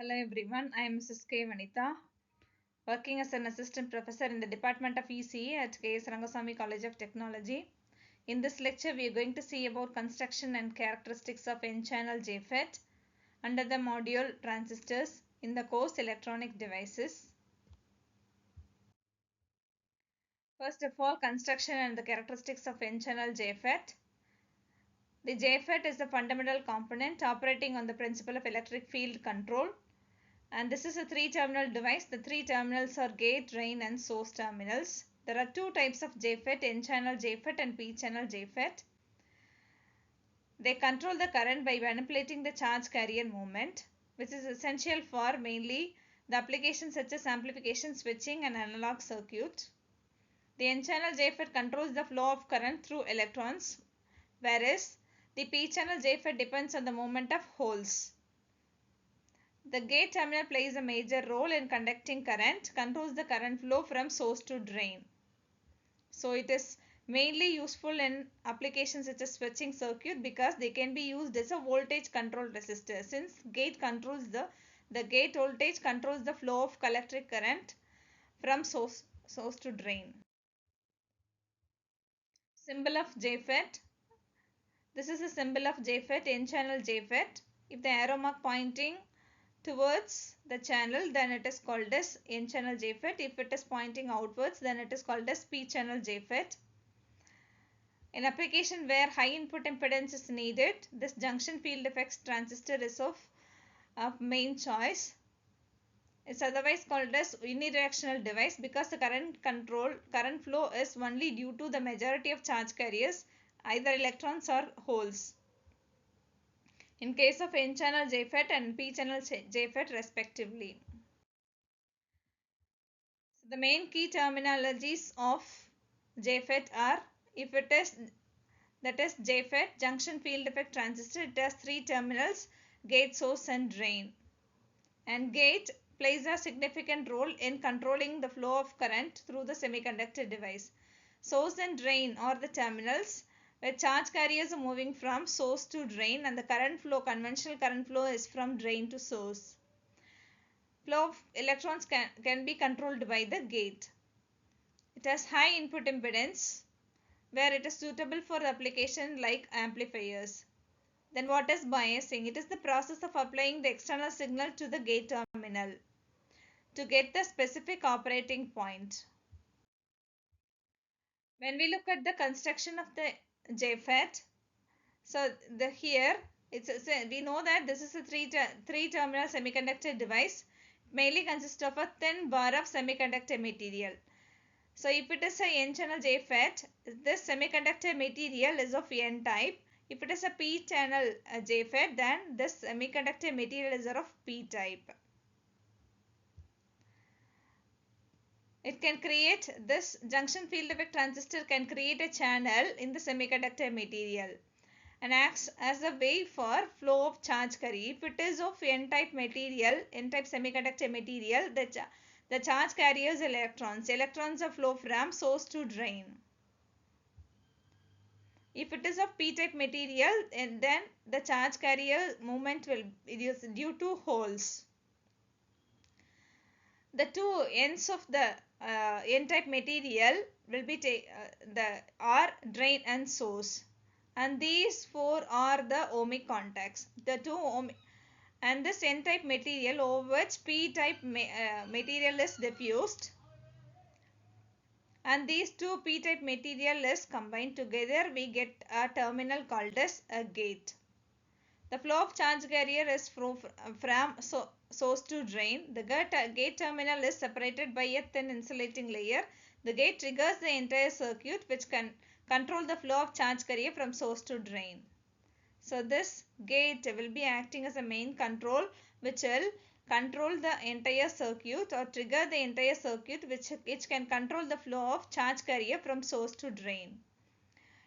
Hello everyone, I am Mrs. K. Vanitha, working as an assistant professor in the Department of ECE at K.S. Rangasamy College of Technology. In this lecture, we are going to see about construction and characteristics of N-channel JFET under the module transistors in the course electronic devices. First of all, construction and the characteristics of N-channel JFET. The JFET is a fundamental component operating on the principle of electric field control. And this is a three-terminal device. The three terminals are gate, drain and source terminals. There are two types of JFET, N-channel JFET and P-channel JFET. They control the current by manipulating the charge carrier movement, which is essential for mainly the applications such as amplification, switching and analog circuit. The N-channel JFET controls the flow of current through electrons, whereas the P-channel JFET depends on the movement of holes. The gate terminal plays a major role in conducting current, controls the current flow from source to drain. So it is mainly useful in applications such as switching circuit because they can be used as a voltage control resistor, since gate controls the gate voltage controls the flow of electric current from source to drain. Symbol of JFET. This is a symbol of JFET, N-channel JFET. If the arrow mark pointing towards the channel, then it is called as N-channel JFET. If it is pointing outwards, then it is called as P-channel JFET. In application where high input impedance is needed, this junction field effects transistor is of main choice. It's otherwise called as unidirectional device because the current flow is only due to the majority of charge carriers, either electrons or holes. In case of N-channel JFET and P-channel JFET respectively. So the main key terminologies of JFET are, if it is, that is JFET, junction field effect transistor, it has three terminals, gate, source and drain. And gate plays a significant role in controlling the flow of current through the semiconductor device. Source and drain are the terminals where charge carriers are moving from source to drain, and the current flow, conventional current flow, is from drain to source. Flow of electrons can be controlled by the gate. It has high input impedance where it is suitable for application like amplifiers. Then what is biasing? It is the process of applying the external signal to the gate terminal to get the specific operating point. When we look at the construction of the JFET, so here we know that this is a three-terminal semiconductor device. It mainly consists of a thin bar of semiconductor material. So if it is a N-channel JFET, this semiconductor material is of N type. If it is a P-channel JFET, then this semiconductor material is of P type. It can create, this junction field effect transistor can create a channel in the semiconductor material and acts as a way for flow of charge carrier. If it is of N-type material, N-type semiconductor material, the charge carriers electrons. Electrons are flow from source to drain. If it is of P-type material, and then the charge carrier movement will be due to holes. The two ends of the N-type material will be the are drain and source, and these four are the ohmic contacts. The two ohmic, and this N-type material over which P-type material is diffused, and these two P-type material is combined together, we get a terminal called as a gate. The flow of charge carrier is from source to drain. The gate terminal is separated by a thin insulating layer. The gate triggers the entire circuit which can control the flow of charge carrier from source to drain. So this gate will be acting as a main control which will control the entire circuit or trigger the entire circuit which can control the flow of charge carrier from source to drain.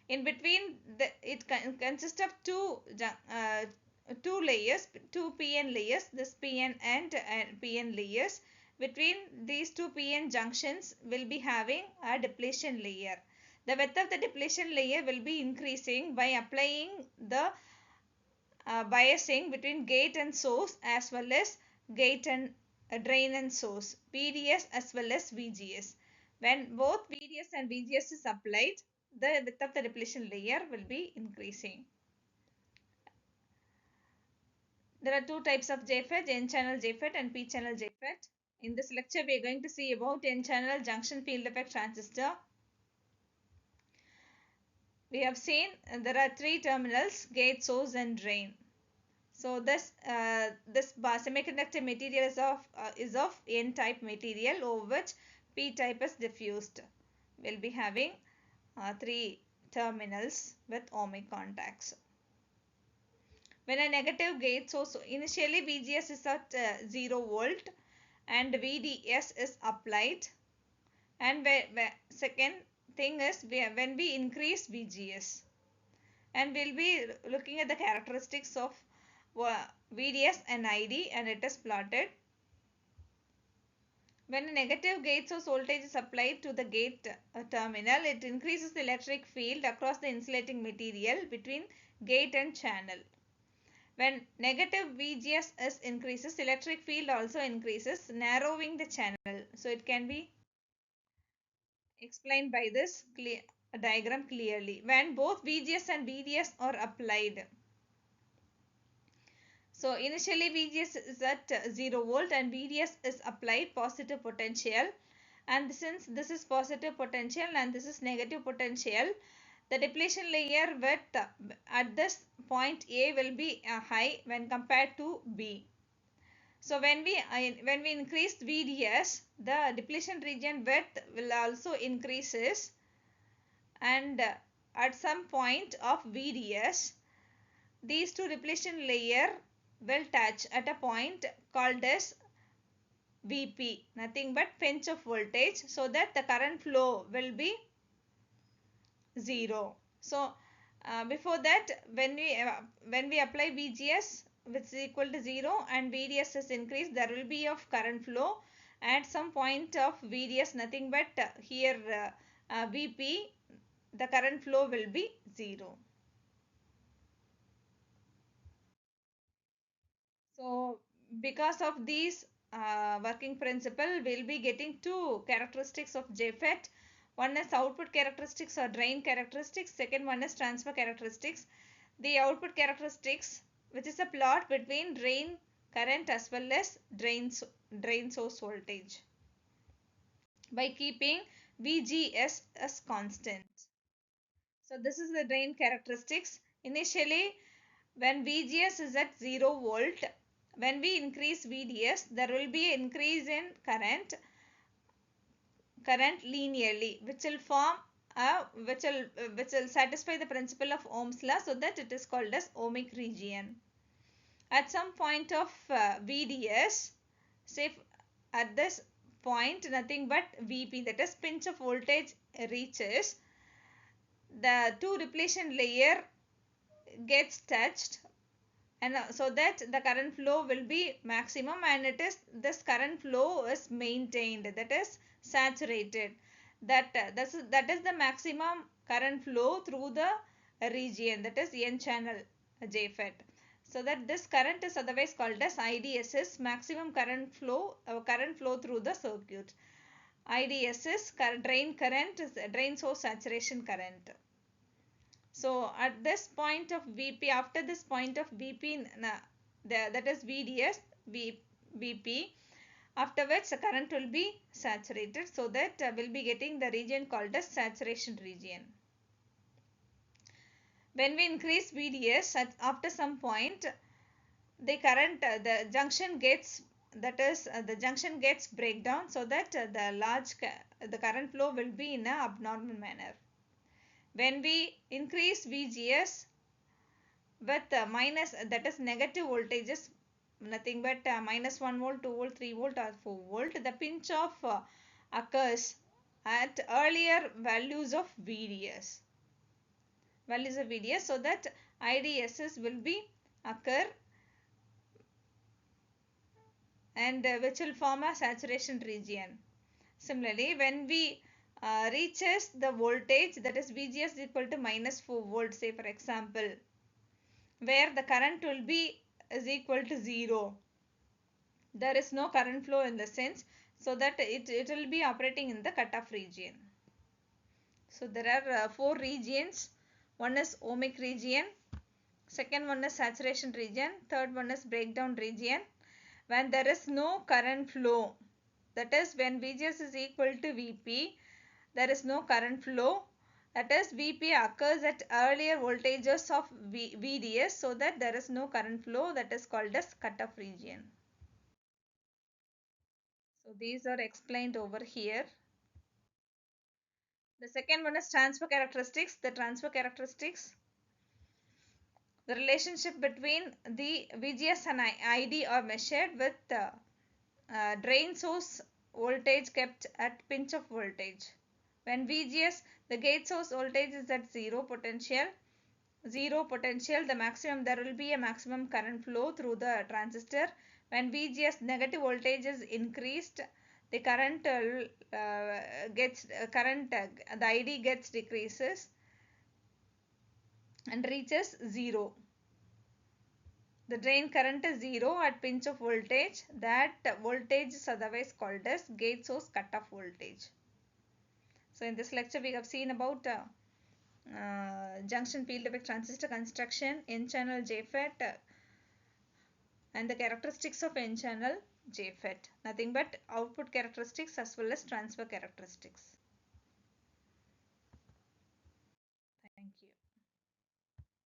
In between, it consists of two layers, two PN layers, this PN and PN layers. Between these two PN junctions will be having a depletion layer. The width of the depletion layer will be increasing by applying the biasing between gate and source as well as gate and drain and source, VDS as well as VGS. When both VDS and VGS is applied, the width of the depletion layer will be increasing. There are two types of JFET, N-channel JFET and P-channel JFET. In this lecture, we are going to see about N-channel junction field effect transistor. We have seen there are three terminals, gate, source and drain. So this semiconductor material is of N-type material over which P-type is diffused. We'll be having three terminals with ohmic contacts. When a negative gate source, initially VGS is at 0 volt and VDS is applied, and second thing is when we increase VGS, and we'll be looking at the characteristics of VDS and ID, and it is plotted. When a negative gate source voltage is applied to the gate terminal, it increases the electric field across the insulating material between gate and channel. When negative VGS is increases, electric field also increases, narrowing the channel. So it can be explained by this diagram clearly. When both VGS and VDS are applied. So initially VGS is at 0 volt and VDS is applied positive potential. And since this is positive potential and this is negative potential, the depletion layer width at this point A will be high when compared to B. So when we increase VDS, the depletion region width will also increases, and at some point of VDS, these two depletion layer will touch at a point called as VP, nothing but pinch of voltage, so that the current flow will be 0. So before that, when we apply VGS which is equal to 0 and VDS is increased, there will be of current flow. At some point of VDS, nothing but here VP, the current flow will be 0. So because of these working principle, we'll be getting two characteristics of JFET. One is output characteristics or drain characteristics. Second one is transfer characteristics. The output characteristics, which is a plot between drain current as well as drain source voltage by keeping VGS as constant. So this is the drain characteristics. Initially, when VGS is at 0 volt, when we increase VDS, there will be an increase in current linearly, which will form which will satisfy the principle of Ohm's law, so that it is called as ohmic region. At some point of VDS, say at this point nothing but VP, that is pinch of voltage, reaches, the two depletion layer gets touched, and so that the current flow will be maximum, and this current flow is maintained, that is saturated, that is the maximum current flow through the region, that is N channel JFET. So that this current is otherwise called as IDSS, maximum current flow through the circuit. IDS is drain current, is drain source saturation current. So at this point of VP, after this point of VP, that is VDS, VP, after which the current will be saturated, so that we'll be getting the region called as saturation region. When we increase VDS, after some point, the current, the junction gets, the junction gets breakdown, so that the current flow will be in an abnormal manner. When we increase VGS with minus, that is negative voltages, nothing but minus 1 volt, 2 volt, 3 volt or 4 volt, the pinch off occurs at earlier values of VDS. So that IDSS will be occur, and which will form a saturation region. Similarly, when we reaches the voltage, that is VGS equal to minus 4 volt, say for example, where the current will be is equal to 0, there is no current flow in the sense, so that it will be operating in the cutoff region. So there are four regions. One is ohmic region, second one is saturation region, third one is breakdown region. When there is no current flow, that is when VGS is equal to VP, there is no current flow, that is VP occurs at earlier voltages of VDS, so that there is no current flow, that is called as cutoff region. So these are explained over here. The second one is transfer characteristics. The transfer characteristics, the relationship between the VGS and ID are measured with drain source voltage kept at pinch of voltage. When VGS, the gate source voltage is at zero potential, the maximum, there will be a maximum current flow through the transistor. When VGS negative voltage is increased, the current the ID gets decreases and reaches zero. The drain current is zero at pinch of voltage. That voltage is otherwise called as gate source cutoff voltage. So in this lecture we have seen about junction field effect transistor construction, N-channel JFET, and the characteristics of N-channel JFET. Nothing but output characteristics as well as transfer characteristics.